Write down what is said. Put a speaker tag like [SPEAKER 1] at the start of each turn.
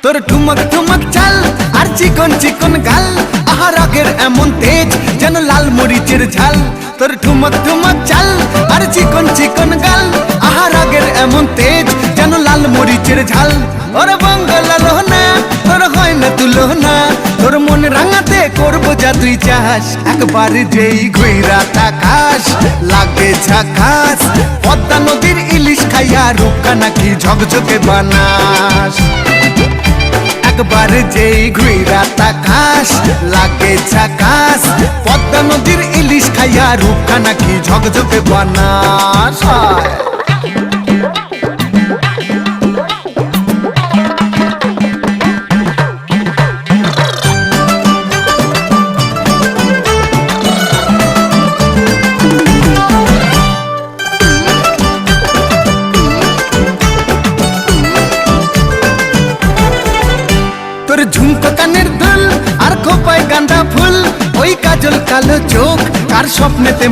[SPEAKER 1] তোর ঠুমক ঠুমক চাল আর চিকন চিকন গাল, আহা রাগের এমন তেজ যেন লাল মরিচের ঝাল। তোর ঠুমক ঠুমক চাল আর চিকন চিকন গাল, আহা রাগের এমন তেজ যেন লাল মরিচের ঝাল। ওরে বাঙ্গালা লোহনা তোর হয় না তুলনা, তোর মন রাঙাতে করবো যা তুই চাস। একবার যেই ঘুইরা তাকাস লাগে ঝাকাস, পদ্মা নদীর ইলিশ খাইয়া রূপকা নাকি ঝকঝকে বানাস। একবার যেই ঘুইরা তাকাস লাগে ঝাকাস, পদ্মা নদীর ইলিশ খাইয়া রূপকা নাকি ঝকঝকে বানাস। তোর ঝুমকো কানের দুল আর খোপায় গাঁদা ফুল, ওই কাজল কালো চোখ কার স্বপ্নেতে